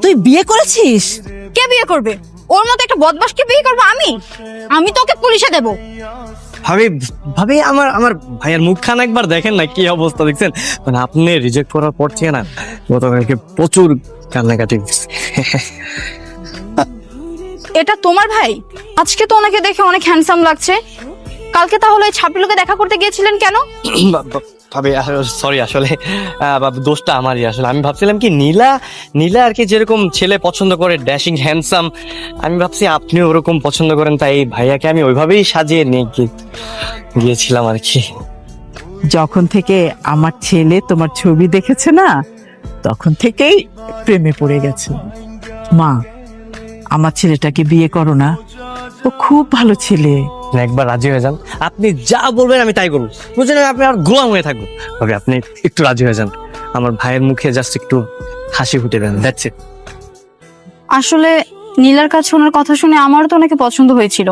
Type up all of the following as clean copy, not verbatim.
তুই বিয়ে করেছিস? কে বিয়ে করবে? ওর মতো একটা বদমাশকে বিয়ে করবো আমি? আমি তোকে পুলিশে দেবো। ভাবি ভাবি আমার আমার ভাইয়ের মুখখানা একবার দেখেন না, কি অবস্থা দেখছেন? মানে আপনি রিজেক্ট করার পর থেকে না গতকালকে প্রচুর কান্নাকাটি করছে। এটা তোমার ভাই? আজকে তো ওনাকে দেখে অনেক হ্যান্ডসাম লাগছে। কালকে তাহলে ওই ছাপড়িলোকে দেখা করতে গিয়েছিলেন কেন? ভাবি সরি, আসলে দোষটা আমারই। আসলে আমি ভাবছিলাম কি নীলা নীলা আর কি যেরকম ছেলে পছন্দ করে, ড্যাশিং হ্যান্ডসাম, আমি ভাবছি আপনিও ওরকম পছন্দ করেন, তাই ভাইয়াকে আমি ওইভাবেই সাজিয়ে নিয়ে গিয়েছিলাম আর কি। যখন থেকে আমার ছেলে তোমার ছবি দেখেছে না, তখন থেকেই প্রেমে পড়ে গেছে। মা, আমার ছেলেটাকে বিয়ে করো না, ও খুব ভালো ছেলে। একবার রাজি হয়ে যান, আপনি যা বলবেন আমি তাই করবো, বুঝলেন? আপনি আর গোলাম হয়ে থাকবো। ভাবি আপনি একটু রাজি হয়ে যান, আমার ভাইয়ের মুখে জাস্ট একটু হাসি ফুটে দেন, দ্যাটস ইট। আসলে নীলার কাছে ওনার কথা শুনে আমারও তো ওনাকে পছন্দ হয়েছিল।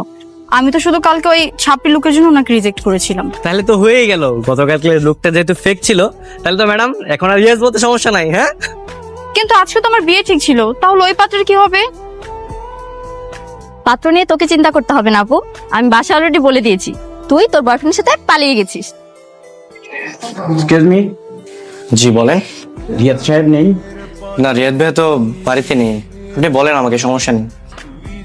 আমি তো শুধু কালকে ওই ছাপড়ি লোকের জন্য ওনাকে রিজেক্ট করেছিলাম। তাহলে তো হয়েই গেল, গতকালকে লোকটা যেহেতু ফেক ছিল, তাহলে তো ম্যাডাম এখন আর ইয়েস বলতে সমস্যা নাই। হ্যাঁ, কিন্তু আজকে তো আমার বিয়ে ঠিক ছিল, তাহলে ওই পাত্রের কি হবে? পাত্র নিয়ে তোকে চিন্তা করতে হবে না আপু, আমি বাসা অলরেডি বলে দিয়েছি তুই তোর বয়ফ্রেন্ডের সাথে পালিয়ে গেছিস। এক্সকিউজ মি, জি বলেন। রিয়াদ সাহেব নেই? না, রিয়াদ ভাই তো বাড়িতে নেই, আপনি বলেন, আমাকে সমস্যা নেই।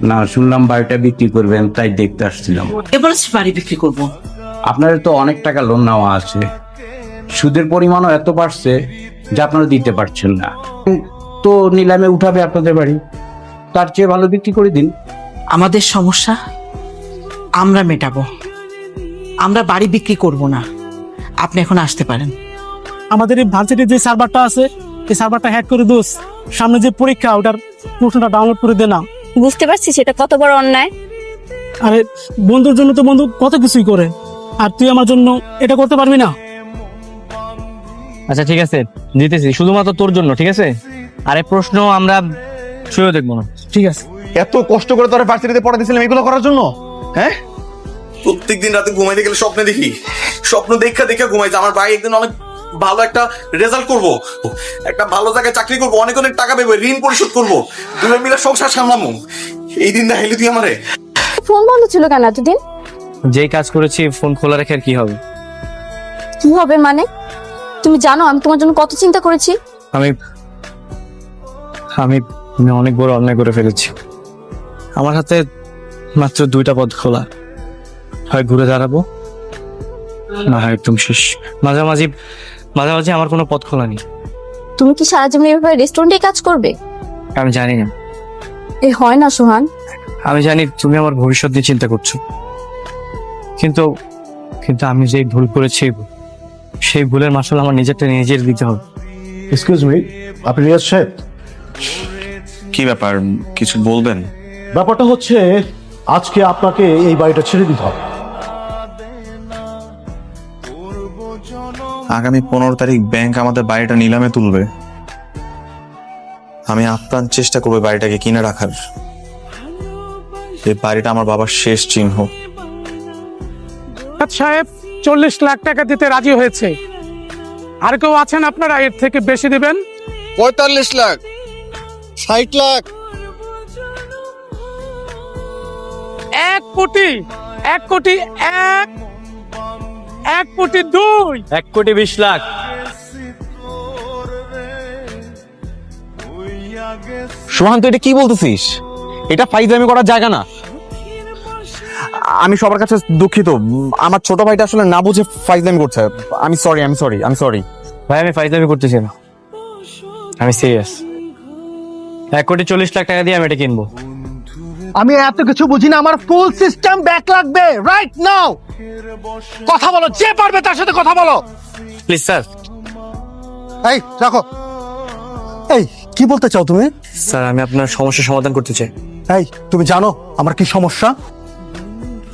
না, শুনলাম বাড়িটা বিক্রি করবেন, তাই দেখতে আসছিলাম। এবার বাড়ি বিক্রি করবো? আপনাদের তো অনেক টাকা লোন নেওয়া আছে, সুদের পরিমাণও এত বাড়ছে যা আপনারা দিতে পারছেন না, তো নিলামে উঠাবে আপনাদের বাড়ি, তার চেয়ে ভালো বিক্রি করে দিন। আমাদের সমস্যা আমরা মেটাবো, আমরা বাড়ি বিক্রি করব না। আপনি এখন আসতে পারেন। আমাদের এই ভার্সিটির যে সার্ভারটা আছে, এই সার্ভারটা হ্যাক করে দোস, সামনে যে পরীক্ষা ওটার প্রশ্নটা ডাউনলোড করে দে না। বুঝতে পারছি সেটা কত বড় অন্যায়। আরে বন্ধুর জন্য তো বন্ধু কত কিছুই করে, আর তুই আমার জন্য এটা করতে পারবি না? আচ্ছা ঠিক আছে, দিতেছি, শুধুমাত্র তোর জন্য, ঠিক আছে? আরে প্রশ্ন আমরা ছুঁয়েও দেখবো না। ঠিক আছে। এত কষ্ট করে তোরা ভার্সিটিতে পড়া দিয়েছিলাম এগুলো করার জন্য? হ্যাঁ, প্রত্যেকদিন রাতে ঘুমাইতে গেলে স্বপ্নে দেখি, স্বপ্ন দেখা দেখা ঘুমাইছে আমার ভাই একদিন অনেক ভালো একটা রেজাল্ট করব, একটা ভালো জায়গায় চাকরি করব, অনেক অনেক টাকা পাবো, ঋণ পরিশোধ করব, দুজন মিলে সংসার সামলামু। এই দিন দেখাইলি তুই আমারে। ফোন বন্ধ ছিল কেন এতদিন? যেই কাজ করেছি ফোন খোলা রেখে আর কি হবে? কি হবে মানে? তুমি জানো আমি তোমার জন্য কত চিন্তা করেছি। আমি আমি আমি অনেক বড় অন্যায় করে ফেলেছি। আমার হাতে মাত্র দুইটা পথ খোলা, হয় ঘুরে দাঁড়াবো, না হয় একদম শেষ। মাঝামাঝি মাঝামাঝি আমার কোনো পথ খোলা নেই। তুমি কি সারা জীবন এভাবে রেস্টুরেন্টে কাজ করবে? আমি জানি না, এ হয় না সোহান। আমি জানি তুমি আমার ভবিষ্যৎ নিয়ে চিন্তা করছো, কিন্তু কিন্তু আমি যেই ভুল করেছি সেই ভুলের মাসুল আমার নিজেরটা নিজের দিতে হবে। এক্সকিউজ মি, আপনি রিয়াজ সাহেব? কি ব্যাপার, কিছু বলবেন? ব্যাপারটা হচ্ছে আজকে আপনাকে এই বাড়িটা ছেড়ে দিতে হবে। আগামী 15 তারিখ ব্যাংক আমাদের বাড়িটা নিলামে তুলবে, আমি আপ্রাণ চেষ্টা করবো বাড়িটাকে কিনে রাখার। এই বাড়িটা আমার বাবার শেষ চিহ্ন। সাহেব 40 লাখ টাকা দিতে রাজি হয়েছে। আর কেউ আছেন আপনারা এর থেকে বেশি দিবেন? 45 লাখ, 60 লাখ, 1 কোটি, 1 কোটি, 1 কোটি 2, 1 কোটি 20 লাখ। সোহান, তুই এটা কি বলতেছিস? এটা ফাইজলামি করার জায়গা না। আমি সবার কাছে দুঃখিত, আমার ছোট ভাইটা আসলে না বুঝে ফাইজলামি করছে। আমি সরি। ভাই আমি ফাইজলামি করতেছি না, আমি সিরিয়াস। 1 কোটি 40 লাখ টাকা দিয়ে আমি এটা কিনবো। আমি এত কিছু বুঝি না, আমার ফুল সিস্টেম ব্যাক লাগবে রাইট নাও। কথা বলো, যে পারবে তার সাথে কথা বলো। Please sir. এই রাখো। এই কি বলতে চাও তুমি? স্যার আমি আপনার সমস্যার সমাধান করতে চাই। এই তুমি জানো আমার কি সমস্যা?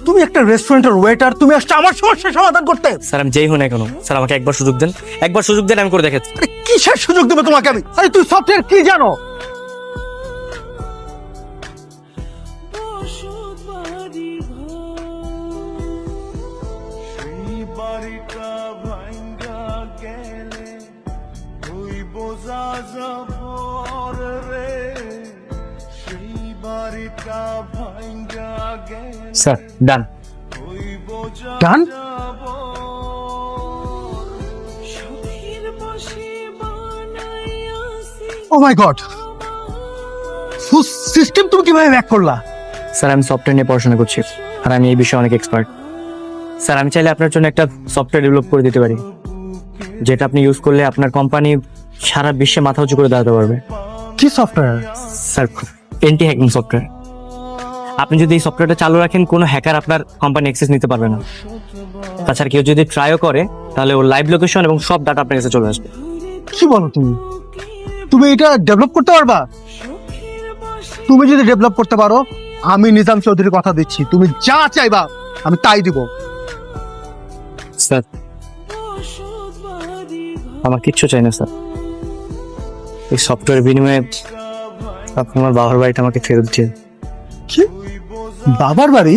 তুমি একটা রেস্টুরেন্টের ওয়েটার, তুমি আসছো আমার সমস্যার সমাধান করতে। স্যার আমি যেই হই না কেন, স্যার আমাকে একবার সুযোগ দেন, একবার সুযোগ দেন, আমি করে দেখাচ্ছি। আরে কিসের সুযোগ দেবো তোমাকে আমি? আরে তুই সফটওয়্যার কি জানো? ভাঙ্গা গেলে ওই বোঝা যাব স্যার ডান। ডান? ও মাই গড, ফুল সিস্টেম তুমি কিভাবে হ্যাক করলা? স্যার আমি সফটওয়্যার নিয়ে পড়াশোনা করছি, আর আমি এই বিষয়ে অনেক এক্সপার্ট। স্যার আমি চাইলে আপনার জন্য একটা সফটওয়্যার ডেভেলপ করে দিতে পারি, যেটা আপনি ইউজ করলে আপনার কোম্পানি সারা বিশ্বে মাথা উঁচু করে দাঁড়াতে পারবে। কি software? Sir anti hacking software. আপনি যদি এই সফটওয়্যারটা চালু রাখেন, কোনো হ্যাকার আপনার কোম্পানি অ্যাক্সেস নিতে পারবে না। তাছাড়া কেউ যদি ট্রাইও করে, তাহলে ওর লাইভ লোকেশন এবং সব ডাটা আপনার কাছে চলে আসবে। কি বলো তুমি? তুমি এটা ডেভেলপ করতে পারবা? তুমি যদি ডেভেলপ করতে পারো, আমি নিজাম চৌধুরীর কথা দিচ্ছি, তুমি যা চাইবা আমি তাই দিব। স্যার আমার কিচ্ছু চাই না স্যার, এই সফটওয়্যার বিনিময়ে আপনি আমার বাবার বাড়িটা আমাকে ফেরত দিয়ে। কি? বাবার বাড়ি?